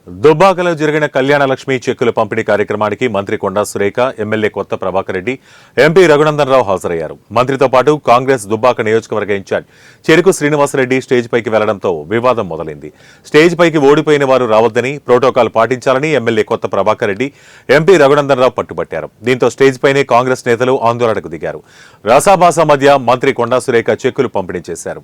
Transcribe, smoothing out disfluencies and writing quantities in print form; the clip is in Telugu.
దుబ్బాకలో జరిగిన కళ్యాణ లక్ష్మి చెక్కుల పంపిణీ కార్యక్రమానికి మంత్రి కొండా సురేఖ, ఎమ్మెల్యే కొత్త ప్రభాకర్ రెడ్డి, ఎంపీ రఘునందన్ రావు హాజరయ్యారు. మంత్రితో పాటు కాంగ్రెస్ దుబ్బాక నియోజకవర్గ ఇన్ఛార్జ్ చెరుకు శ్రీనివాసరెడ్డి స్టేజ్ పైకి వెళ్లడంతో వివాదం మొదలైంది. స్టేజ్ పైకి ఓడిపోయిన వారు రావద్దని, ప్రోటోకాల్ పాటించాలని ఎమ్మెల్యే కొత్త ప్రభాకర్ రెడ్డి, ఎంపీ రఘునందన్ రావు పట్టుబట్టారు. దీంతో స్టేజ్ పైనే కాంగ్రెస్ నేతలు ఆందోళనకు దిగారు. రసాభాస మధ్య మంత్రి కొండా సురేఖ చెక్కులు పంపిణీ చేశారు.